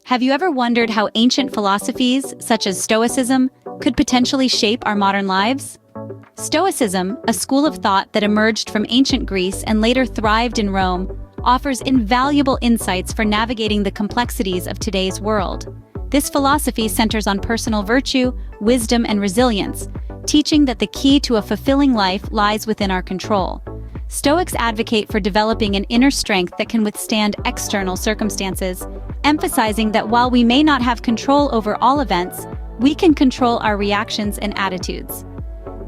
Have you ever wondered how ancient philosophies, such as Stoicism, could potentially shape our modern lives? Stoicism, a school of thought that emerged from ancient Greece and later thrived in Rome, offers invaluable insights for navigating the complexities of today's world. This philosophy centers on personal virtue, wisdom, and resilience, teaching that the key to a fulfilling life lies within our control. Stoics advocate for developing an inner strength that can withstand external circumstances, emphasizing that while we may not have control over all events, we can control our reactions and attitudes.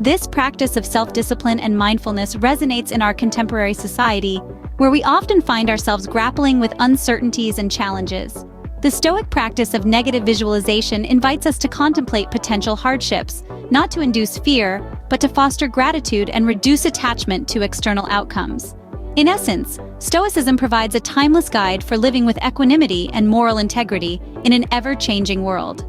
This practice of self-discipline and mindfulness resonates in our contemporary society, where we often find ourselves grappling with uncertainties and challenges. The Stoic practice of negative visualization invites us to contemplate potential hardships, not to induce fear, but to foster gratitude and reduce attachment to external outcomes. In essence, Stoicism provides a timeless guide for living with equanimity and moral integrity in an ever-changing world.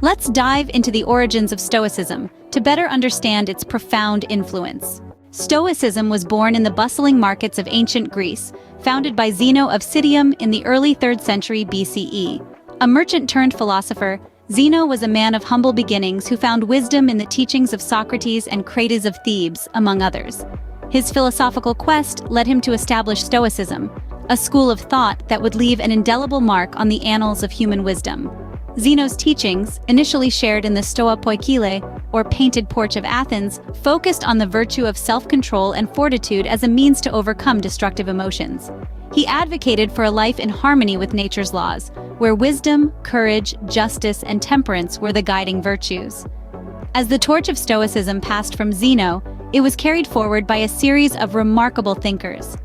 Let's dive into the origins of Stoicism to better understand its profound influence. Stoicism was born in the bustling markets of ancient Greece, founded by Zeno of Citium in the early 3rd century BCE. A merchant-turned-philosopher, Zeno was a man of humble beginnings who found wisdom in the teachings of Socrates and Crates of Thebes, among others. His philosophical quest led him to establish Stoicism, a school of thought that would leave an indelible mark on the annals of human wisdom. Zeno's teachings, initially shared in the Stoa Poikile, or Painted Porch of Athens, focused on the virtue of self-control and fortitude as a means to overcome destructive emotions. He advocated for a life in harmony with nature's laws, where wisdom, courage, justice, and temperance were the guiding virtues. As the torch of Stoicism passed from Zeno, it was carried forward by a series of remarkable thinkers.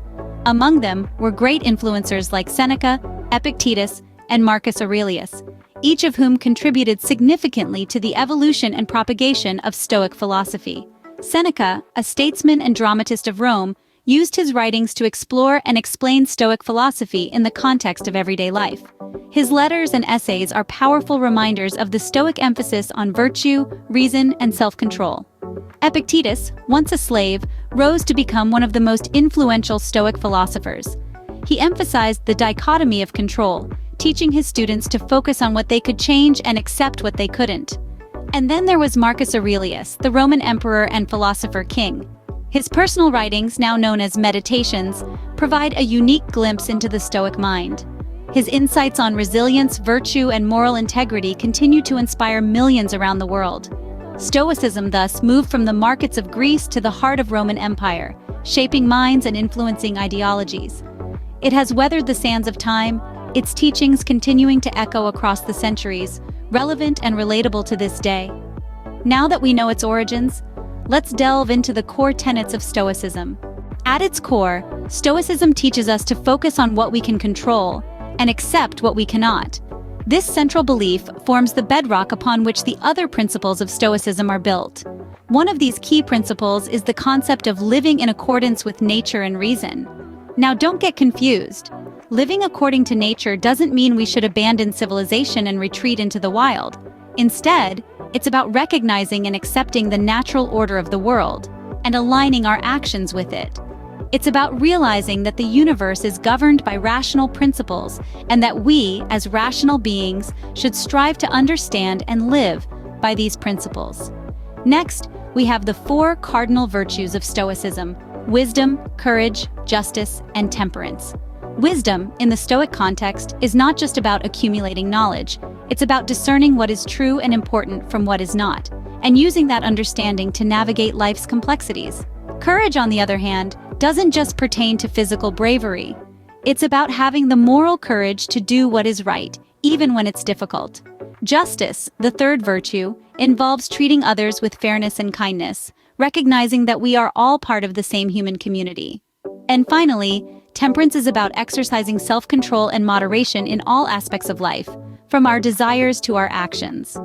Among them were great influencers like Seneca, Epictetus, and Marcus Aurelius, each of whom contributed significantly to the evolution and propagation of Stoic philosophy. Seneca, a statesman and dramatist of Rome, used his writings to explore and explain Stoic philosophy in the context of everyday life. His letters and essays are powerful reminders of the Stoic emphasis on virtue, reason, and self-control. Epictetus, once a slave, rose to become one of the most influential Stoic philosophers. He emphasized the dichotomy of control, teaching his students to focus on what they could change and accept what they couldn't. And then there was Marcus Aurelius, the Roman emperor and philosopher king. His personal writings, now known as Meditations, provide a unique glimpse into the Stoic mind. His insights on resilience, virtue, and moral integrity continue to inspire millions around the world. Stoicism thus moved from the markets of Greece to the heart of Roman Empire, shaping minds and influencing ideologies. It has weathered the sands of time, its teachings continuing to echo across the centuries, relevant and relatable to this day. Now that we know its origins, let's delve into the core tenets of Stoicism. At its core, Stoicism teaches us to focus on what we can control and accept what we cannot. This central belief forms the bedrock upon which the other principles of Stoicism are built. One of these key principles is the concept of living in accordance with nature and reason. Now, don't get confused. Living according to nature doesn't mean we should abandon civilization and retreat into the wild. Instead, it's about recognizing and accepting the natural order of the world and aligning our actions with it. It's about realizing that the universe is governed by rational principles and that we, as rational beings, should strive to understand and live by these principles. Next, we have the 4 cardinal virtues of Stoicism: wisdom, courage, justice, and temperance. Wisdom, in the Stoic context, is not just about accumulating knowledge. It's about discerning what is true and important from what is not, and using that understanding to navigate life's complexities. Courage, on the other hand, doesn't just pertain to physical bravery. It's about having the moral courage to do what is right, even when it's difficult. Justice, the 3rd virtue, involves treating others with fairness and kindness, recognizing that we are all part of the same human community. And finally, temperance is about exercising self-control and moderation in all aspects of life, from our desires to our actions.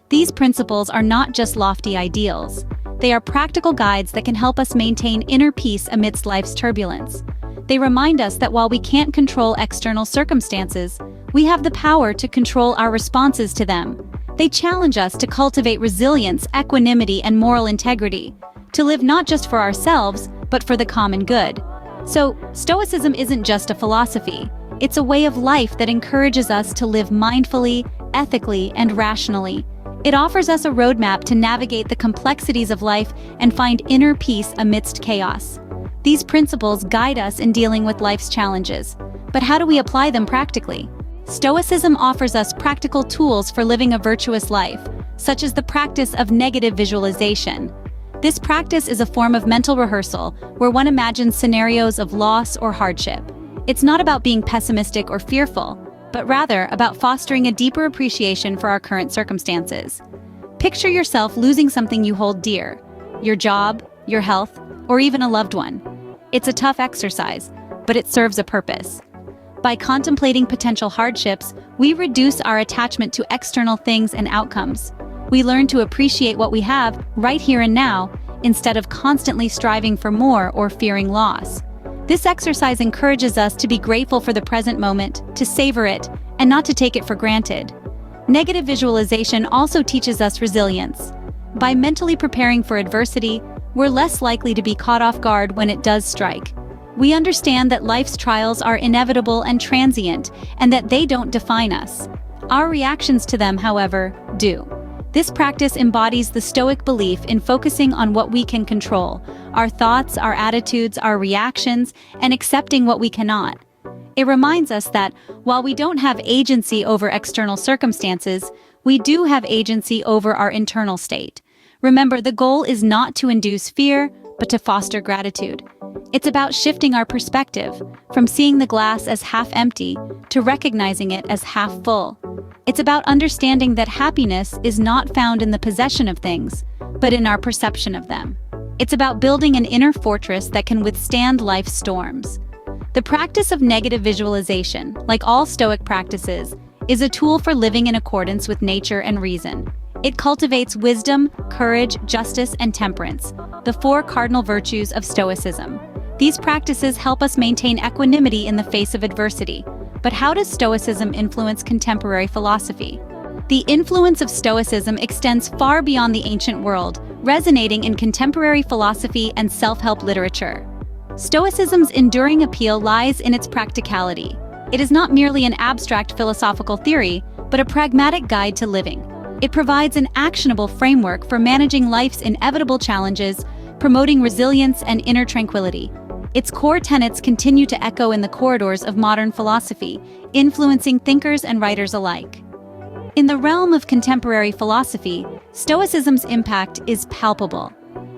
These principles are not just lofty ideals. They are practical guides that can help us maintain inner peace amidst life's turbulence. They remind us that while we can't control external circumstances, we have the power to control our responses to them. They challenge us to cultivate resilience, equanimity, and moral integrity, to live not just for ourselves, but for the common good. So, Stoicism isn't just a philosophy. It's a way of life that encourages us to live mindfully, ethically, and rationally. It offers us a roadmap to navigate the complexities of life and find inner peace amidst chaos. These principles guide us in dealing with life's challenges. But how do we apply them practically? Stoicism offers us practical tools for living a virtuous life, such as the practice of negative visualization. This practice is a form of mental rehearsal where one imagines scenarios of loss or hardship. It's not about being pessimistic or fearful, but rather about fostering a deeper appreciation for our current circumstances. Picture yourself losing something you hold dear, your job, your health, or even a loved one. It's a tough exercise, but it serves a purpose. By contemplating potential hardships, we reduce our attachment to external things and outcomes. We learn to appreciate what we have right here and now, instead of constantly striving for more or fearing loss. This exercise encourages us to be grateful for the present moment, to savor it, and not to take it for granted. Negative visualization also teaches us resilience. By mentally preparing for adversity, we're less likely to be caught off guard when it does strike. We understand that life's trials are inevitable and transient, and that they don't define us. Our reactions to them, however, do. This practice embodies the Stoic belief in focusing on what we can control, our thoughts, our attitudes, our reactions, and accepting what we cannot. It reminds us that, while we don't have agency over external circumstances, we do have agency over our internal state. Remember, the goal is not to induce fear, but to foster gratitude. It's about shifting our perspective, from seeing the glass as half empty to recognizing it as half full. It's about understanding that happiness is not found in the possession of things, but in our perception of them. It's about building an inner fortress that can withstand life's storms. The practice of negative visualization, like all Stoic practices, is a tool for living in accordance with nature and reason. It cultivates wisdom, courage, justice, and temperance, the four cardinal virtues of Stoicism. These practices help us maintain equanimity in the face of adversity. But how does Stoicism influence contemporary philosophy? The influence of Stoicism extends far beyond the ancient world, resonating in contemporary philosophy and self-help literature. Stoicism's enduring appeal lies in its practicality. It is not merely an abstract philosophical theory, but a pragmatic guide to living. It provides an actionable framework for managing life's inevitable challenges, promoting resilience and inner tranquility. Its core tenets continue to echo in the corridors of modern philosophy, influencing thinkers and writers alike. In the realm of contemporary philosophy, Stoicism's impact is palpable.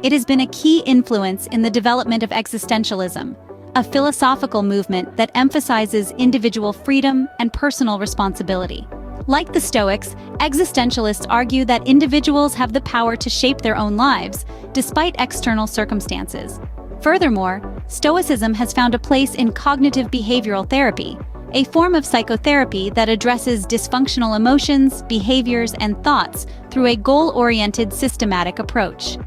It has been a key influence in the development of existentialism, a philosophical movement that emphasizes individual freedom and personal responsibility. Like the Stoics, existentialists argue that individuals have the power to shape their own lives, despite external circumstances. Furthermore, Stoicism has found a place in cognitive behavioral therapy, a form of psychotherapy that addresses dysfunctional emotions, behaviors, and thoughts through a goal-oriented, systematic approach.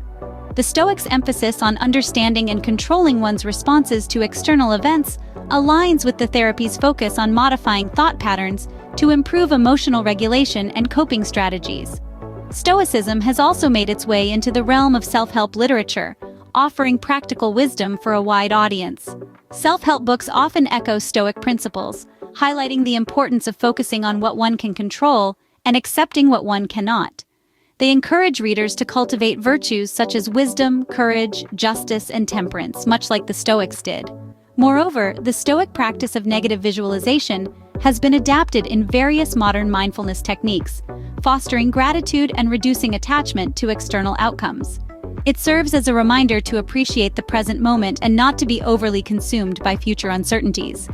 The Stoics' emphasis on understanding and controlling one's responses to external events aligns with the therapy's focus on modifying thought patterns to improve emotional regulation and coping strategies. Stoicism has also made its way into the realm of self-help literature, offering practical wisdom for a wide audience. Self-help books often echo Stoic principles, highlighting the importance of focusing on what one can control and accepting what one cannot. They encourage readers to cultivate virtues such as wisdom, courage, justice, and temperance, much like the Stoics did. Moreover, the Stoic practice of negative visualization has been adapted in various modern mindfulness techniques, fostering gratitude and reducing attachment to external outcomes. It serves as a reminder to appreciate the present moment and not to be overly consumed by future uncertainties.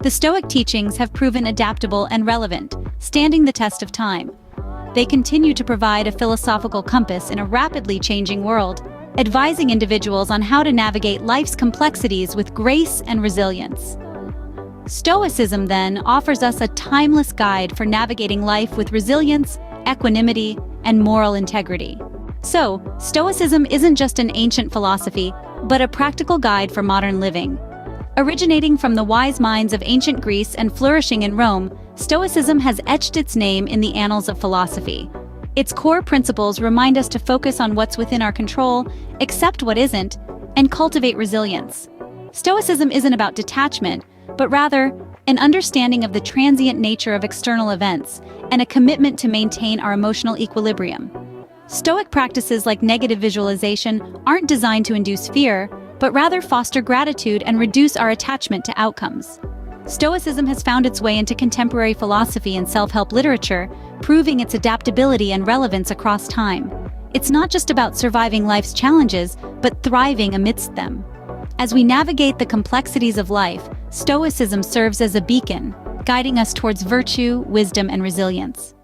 The Stoic teachings have proven adaptable and relevant, standing the test of time. They continue to provide a philosophical compass in a rapidly changing world, advising individuals on how to navigate life's complexities with grace and resilience. Stoicism, then, offers us a timeless guide for navigating life with resilience, equanimity, and moral integrity. So, Stoicism isn't just an ancient philosophy, but a practical guide for modern living. Originating from the wise minds of ancient Greece and flourishing in Rome, Stoicism has etched its name in the annals of philosophy. Its core principles remind us to focus on what's within our control, accept what isn't, and cultivate resilience. Stoicism isn't about detachment, but rather an understanding of the transient nature of external events, and a commitment to maintain our emotional equilibrium. Stoic practices like negative visualization aren't designed to induce fear, but rather foster gratitude and reduce our attachment to outcomes. Stoicism has found its way into contemporary philosophy and self-help literature, proving its adaptability and relevance across time. It's not just about surviving life's challenges, but thriving amidst them. As we navigate the complexities of life, Stoicism serves as a beacon, guiding us towards virtue, wisdom, and resilience.